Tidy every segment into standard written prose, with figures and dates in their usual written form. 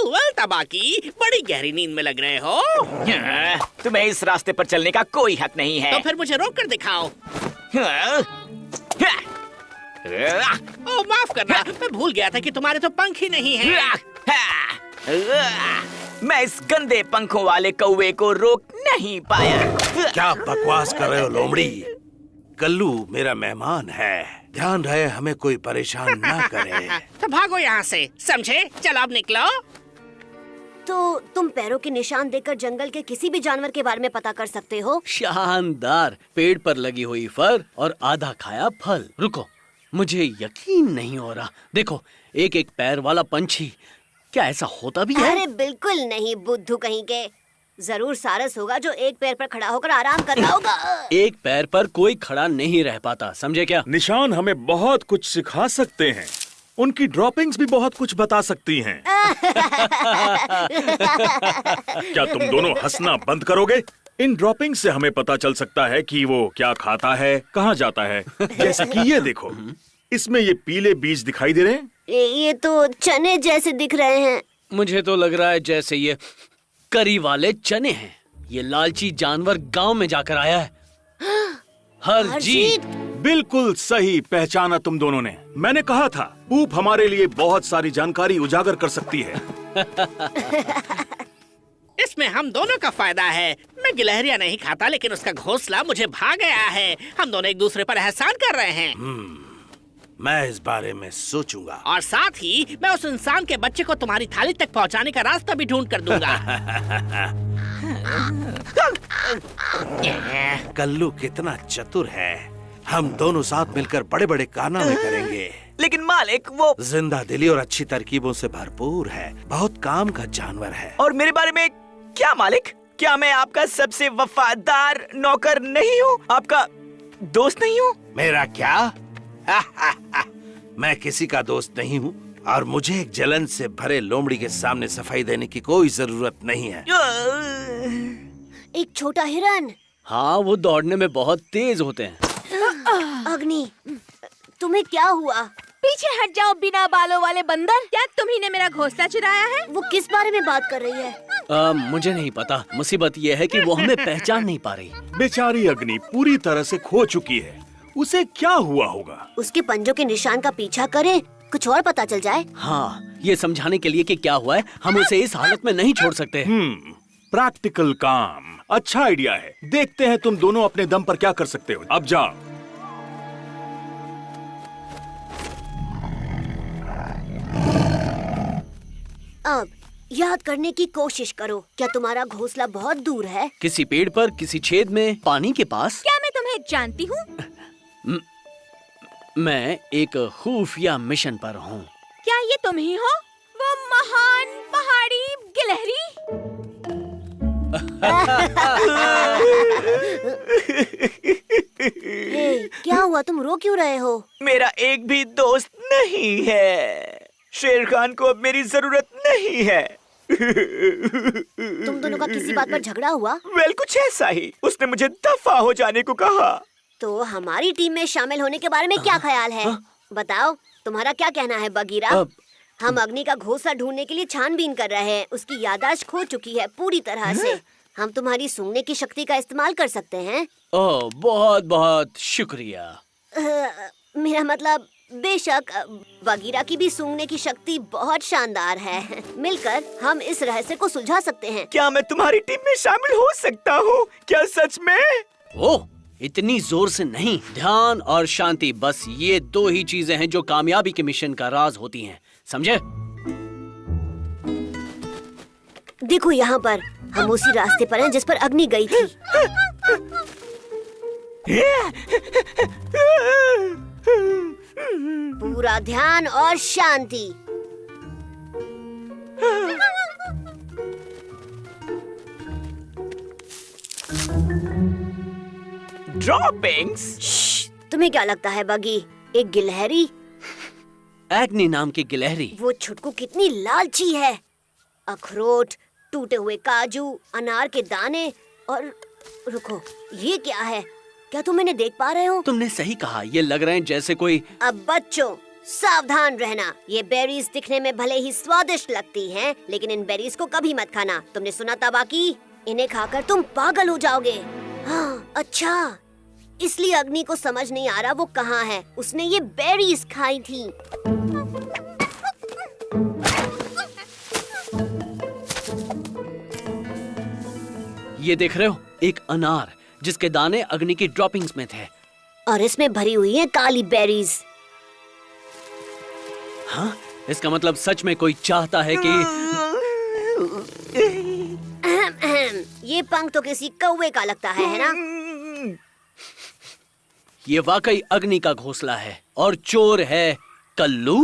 Well तबाकी, बड़ी गहरी नींद में लग रहे हो। तुम्हें इस रास्ते पर चलने का कोई हक नहीं है। तो फिर मुझे रोक कर दिखाओ। ओह माफ करना, मैं भूल गया था कि तुम्हारे तो पंख ही नहीं हैं। मैं इस गंदे पंखों वाले कौवे को रोक नहीं पाया। क्या बकवास कर रहे हो लोमड़ी? कल्लू मेरा मेहमान है, ध्यान रहे हमें कोई परेशान ना करे। तो भागो यहाँ से, समझे? चलो अब निकलो। तो तुम पैरों के निशान देखकर जंगल के किसी भी जानवर के बारे में पता कर सकते हो? शानदार, पेड़ पर लगी हुई फर और आधा खाया फल। रुको, मुझे यकीन नहीं हो रहा। देखो, एक एक पैर वाला पंछी, क्या ऐसा होता भी है? अरे बिल्कुल नहीं, बुद्धू कहीं के। जरूर सारस होगा जो एक पैर पर खड़ा होकर आराम कर रहा होगा। एक पैर पर कोई खड़ा नहीं रह पाता, समझे क्या? निशान हमें बहुत कुछ सिखा सकते हैं। उनकी ड्रॉपिंग्स भी बहुत कुछ बता सकती हैं। क्या तुम दोनों हंसना बंद करोगे? इन ड्रॉपिंग से हमें पता चल सकता है कि वो क्या खाता है, कहाँ जाता है। जैसे कि ये देखो, इसमें ये पीले बीज दिखाई दे रहे हैं। ये तो चने जैसे दिख रहे हैं। मुझे तो लग रहा है जैसे ये करी वाले चने हैं। ये लालची जानवर गांव में जाकर आया है। हरजीत, बिल्कुल सही पहचाना तुम दोनों ने। मैंने कहा था, पूप हमारे लिए बहुत सारी जानकारी उजागर कर सकती है। इसमें हम दोनों का फायदा है। मैं गिलहरियां नहीं खाता, लेकिन उसका घोंसला मुझे भा गया है। हम दोनों एक दूसरे पर एहसान कर रहे हैं। मैं इस बारे में सोचूंगा। और साथ ही मैं उस इंसान के बच्चे को तुम्हारी थाली तक पहुंचाने का रास्ता भी ढूंढ कर दूंगा। कल्लू कितना चतुर है। हम दोनों साथ मिलकर बड़े बड़े कारनामे करेंगे। लेकिन मालिक, वो जिंदा दिली और अच्छी तरकीबों से भरपूर है। बहुत काम का जानवर है। और मेरे बारे में क्या मालिक? क्या मैं आपका सबसे वफादार नौकर नहीं हूँ? आपका दोस्त नहीं हूँ? मेरा क्या? मैं किसी का दोस्त नहीं हूँ और मुझे एक जलन से भरे लोमड़ी के सामने सफाई देने की कोई जरूरत नहीं है। एक छोटा हिरन। हाँ, वो दौड़ने में बहुत तेज होते हैं। अग्नि, तुम्हें क्या हुआ? पीछे हट जाओ बिना बालों वाले बंदर। क्या तुम्ही ने मेरा घोंसला चुराया है? वो किस बारे में बात कर रही है? मुझे नहीं पता। मुसीबत ये है कि वो हमें पहचान नहीं पा रही। बेचारी अग्नि पूरी तरह से खो चुकी है। उसे क्या हुआ होगा? उसके पंजों के निशान का पीछा करें, कुछ और पता चल जाए। हाँ, ये समझाने के लिए कि क्या हुआ है, हम उसे इस हालत में नहीं छोड़ सकते। प्रैक्टिकल काम, अच्छा आइडिया है। देखते हैं तुम दोनों अपने दम पर क्या कर सकते हो। अब जाओ। अब याद करने की कोशिश करो। क्या तुम्हारा घोंसला बहुत दूर है? किसी पेड़ पर, किसी छेद में, पानी के पास। क्या मैं तुम्हें जानती हूँ? मैं एक खुफिया मिशन पर हूँ। क्या ये तुम ही हो? वो महान पहाड़ी गिलहरी? क्या हुआ? तुम रो क्यों रहे हो? मेरा एक भी दोस्त नहीं है। शेर खान को अब मेरी जरूरत नहीं है। तुम दोनों का किसी बात पर झगड़ा हुआ? वेल, कुछ ऐसा ही। उसने मुझे दफा हो जाने को कहा। तो हमारी टीम में शामिल होने के बारे में क्या ख्याल है? बताओ, तुम्हारा क्या कहना है बगीरा? हम अग्नि का घोंसला ढूंढने के लिए छानबीन कर रहे हैं। उसकी याददाश्त खो चुकी है पूरी तरह से। हम तुम्हारी सूंघने की शक्ति का इस्तेमाल कर सकते हैं। ओह, बहुत बहुत शुक्रिया। मेरा मतलब, बेशक बगीरा की भी सूंघने की शक्ति बहुत शानदार है। मिलकर हम इस रहस्य को सुलझा सकते हैं। क्या मैं तुम्हारी टीम में शामिल हो सकता हूँ? क्या सच में? ओह, इतनी जोर से नहीं। ध्यान और शांति, बस ये दो ही चीजें हैं जो कामयाबी के मिशन का राज होती हैं, समझे? देखो, यहाँ पर हम उसी रास्ते पर हैं जिस पर अग्नि गई थी। पूरा ध्यान और शांति। ड्रॉपिंग्स? तुम्हें क्या लगता है बगी, एक गिलहरी? एग्नि नाम की गिलहरी। वो छुटकू कितनी लालची है। अखरोट, टूटे हुए काजू, अनार के दाने और रुको, ये क्या है? क्या तुम इन्हें देख पा रहे हो? तुमने सही कहा, ये लग रहे हैं जैसे कोई। अब बच्चों सावधान रहना, ये बेरीज दिखने में भले ही स्वादिष्ट लगती हैं, लेकिन इन बेरीज को कभी मत खाना। तुमने सुना था बाकी? इन्हें खाकर तुम पागल हो जाओगे। हाँ, अच्छा, इसलिए अग्नि को समझ नहीं आ रहा वो कहाँ है। उसने ये बेरीज खाई थी। ये देख रहे हो, एक अनार जिसके दाने अग्नि की ड्रॉपिंग्स में थे, और इसमें भरी हुई है काली बेरीज। हाँ, इसका मतलब सच में कोई चाहता है कि ये पंख तो किसी कौवे का लगता है ना? ये वाकई अग्नि का घोंसला है और चोर है कल्लू।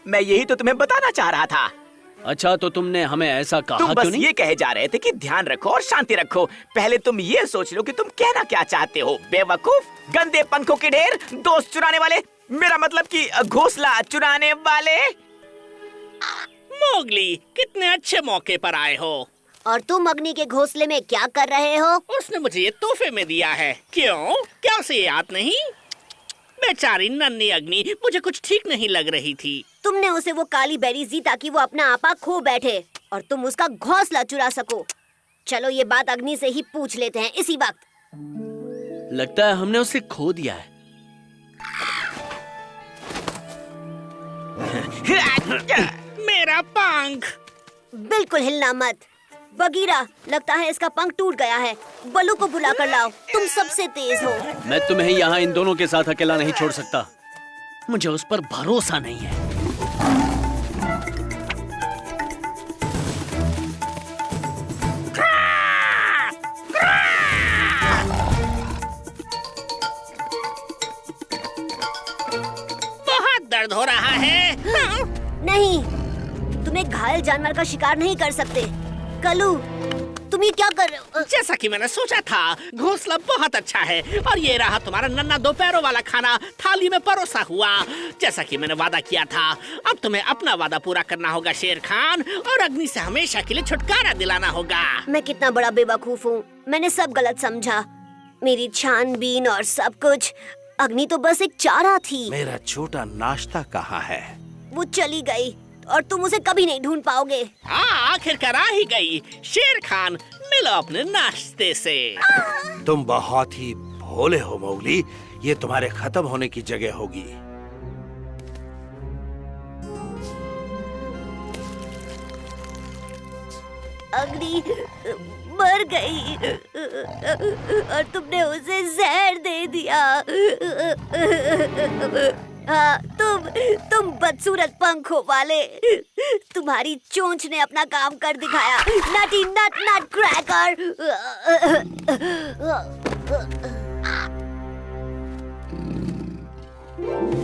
मैं यही तो तुम्हें बताना चाह रहा था। अच्छा, तो तुमने हमें ऐसा कहा तुम क्यों बस नहीं? ये कहे जा रहे थे कि ध्यान रखो और शांति रखो। पहले तुम ये सोच लो कि तुम कहना क्या चाहते हो। बेवकूफ, गंदे पंखों के ढेर, दोस्त चुराने वाले, मेरा मतलब कि घोंसला चुराने वाले। मोगली, कितने अच्छे मौके पर आए हो। और तुम अग्नि के घोंसले में क्या कर रहे हो? उसने मुझे ये तोहफे में दिया है। क्यों? क्या उसे याद नहीं? बेचारी नन्ही अग्नि मुझे कुछ ठीक नहीं लग रही थी। तुमने उसे वो काली बेरीज दी ताकि वो अपना आपा खो बैठे और तुम उसका घोंसला चुरा सको। चलो ये बात अग्नि से ही पूछ लेते हैं इसी वक्त। लगता है हमने उसे खो दिया है। मेरा पंख। बिल्कुल हिलना मत। बगीरा, लगता है इसका पंख टूट गया है। बलू को बुला कर लाओ, तुम सबसे तेज हो। मैं तुम्हें यहाँ इन दोनों के साथ अकेला नहीं छोड़ सकता। मुझे उस पर भरोसा नहीं है। बहुत दर्द हो रहा है। नहीं, तुम एक घायल जानवर का शिकार नहीं कर सकते। कलू, तुम ये क्या कर रहे हो? जैसा कि मैंने सोचा था, घोंसला बहुत अच्छा है और ये रहा तुम्हारा नन्हा दो पैरों वाला खाना थाली में परोसा हुआ, जैसा कि मैंने वादा किया था। अब तुम्हें अपना वादा पूरा करना होगा शेर खान, और अग्नि से हमेशा के लिए छुटकारा दिलाना होगा। मैं कितना बड़ा बेवकूफ हूँ। मैंने सब गलत समझा। मेरी छानबीन और सब कुछ। अग्नि तो बस एक चारा थी। मेरा छोटा नाश्ता कहाँ है? वो चली गई और तुम उसे कभी नहीं ढूंढ पाओगे। आखिरकार आ ही गई। शेर खान, मिलो अपने नाश्ते से। तुम बहुत ही भोले हो मोगली। ये तुम्हारे खत्म होने की जगह होगी। अग्नि मर गई और तुमने उसे जहर दे दिया। हाँ, तुम बदसूरत पंखों वाले। तुम्हारी चोंच ने अपना काम कर दिखाया। नटी नट नट क्रैकर।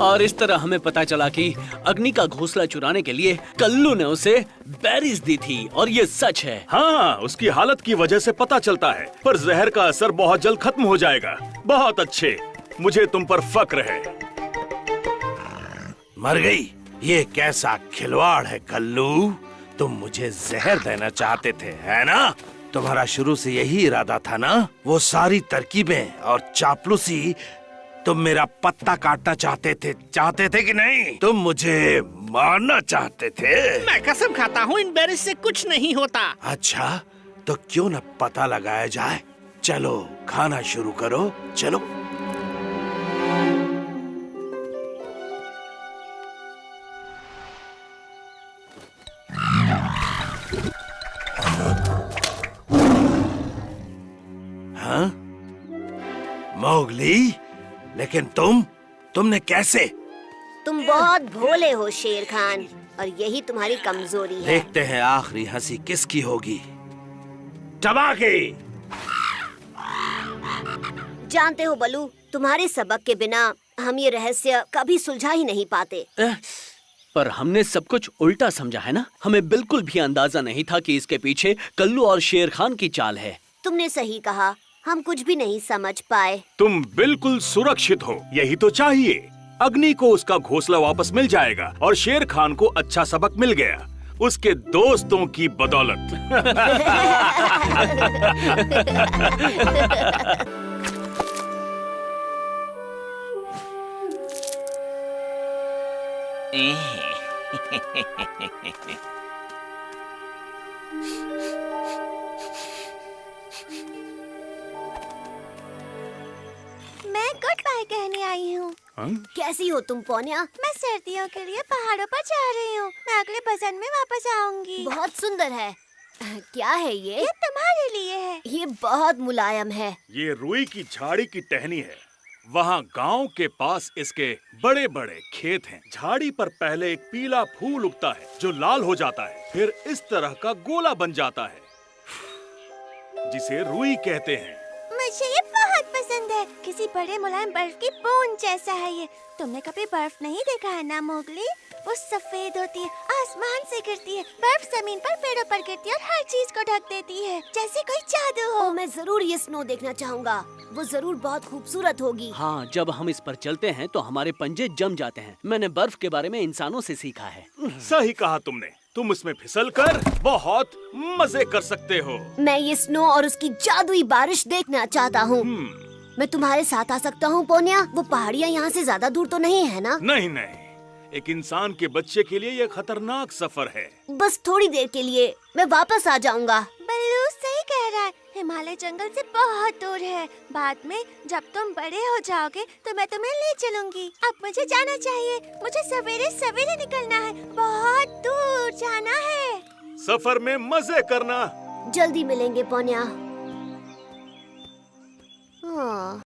और इस तरह हमें पता चला कि अग्नि का घोंसला चुराने के लिए कल्लू ने उसे बेरीज दी थी, और ये सच है। हाँ, उसकी हालत की वजह से पता चलता है, पर जहर का असर बहुत जल्द खत्म हो जाएगा। बहुत अच्छे, मुझे तुम पर फक्र है। मर गई? ये कैसा खिलवाड़ है कल्लू? तुम मुझे जहर देना चाहते थे, है ना? तुम्हारा शुरू से यही इरादा था ना? वो सारी तरकीबें और चापलूसी, तुम मेरा पत्ता काटना चाहते थे कि नहीं? तुम मुझे मारना चाहते थे? मैं कसम खाता हूँ इन बेरीज से कुछ नहीं होता। अच्छा, तो क्यों न पता लगाया जाए। चलो खाना शुरू करो, चलो। हाँ? मोगली, लेकिन तुमने कैसे? तुम बहुत भोले हो शेर खान, और यही तुम्हारी कमजोरी है। देखते हैं आखिरी हंसी किसकी होगी। टबाके! जानते हो बलू, तुम्हारे सबक के बिना हम ये रहस्य कभी सुलझा ही नहीं पाते। पर हमने सब कुछ उल्टा समझा है ना? हमें बिल्कुल भी अंदाजा नहीं था कि इसके पीछे कल्लू और शेर खान की चाल है। तुमने सही कहा, हम कुछ भी नहीं समझ पाए। तुम बिल्कुल सुरक्षित हो, यही तो चाहिए। अग्नि को उसका घोंसला वापस मिल जाएगा और शेर खान को अच्छा सबक मिल गया। उसके दोस्तों की बदौलत। मैं गुड बाय कहने आई हूँ। कैसी हो तुम पोन्या? मैं सर्दियों के लिए पहाड़ों पर जा रही हूँ। मैं अगले भजन में वापस आऊंगी। बहुत सुंदर है। क्या है ये? ये तुम्हारे लिए है। ये बहुत मुलायम है। ये रुई की झाड़ी की टहनी है। वहाँ गांव के पास इसके बड़े बड़े खेत हैं। झाड़ी पर पहले एक पीला फूल उगता है जो लाल हो जाता है, फिर इस तरह का गोला बन जाता है जिसे रुई कहते हैं। मुझे ये बहुत पसंद है। किसी बड़े मुलायम बर्फ की बूंद जैसा है ये। तुमने कभी बर्फ नहीं देखा है ना मोगली? वो सफेद होती है, आसमान से गिरती है, बर्फ जमीन पर, पेड़ों पर गिरती है और हर चीज को ढक देती है, जैसे कोई जादू हो। मैं जरूर ये स्नो देखना चाहूँगा। वो जरूर बहुत खूबसूरत होगी। हाँ, जब हम इस पर चलते हैं तो हमारे पंजे जम जाते हैं। मैंने बर्फ के बारे में इंसानों से सीखा है। सही कहा तुमने। तुम इसमें फिसलकर बहुत मजे कर सकते हो। मैं ये स्नो और उसकी जादुई बारिश देखना चाहता हूँ। मैं तुम्हारे साथ आ सकता हूँ पोन्या? वो पहाड़ियाँ यहाँ से ज्यादा दूर तो नहीं है ना? नहीं नहीं, एक इंसान के बच्चे के लिए यह खतरनाक सफर है। बस थोड़ी देर के लिए, मैं वापस आ जाऊँगा। बल्लू सही कह रहा है। हिमालय जंगल से बहुत दूर है। बाद में जब तुम बड़े हो जाओगे तो मैं तुम्हें ले चलूंगी। अब मुझे जाना चाहिए। मुझे सवेरे सवेरे निकलना है। बहुत दूर जाना है। सफर में मजे करना। जल्दी मिलेंगे पोन्या। हाँ।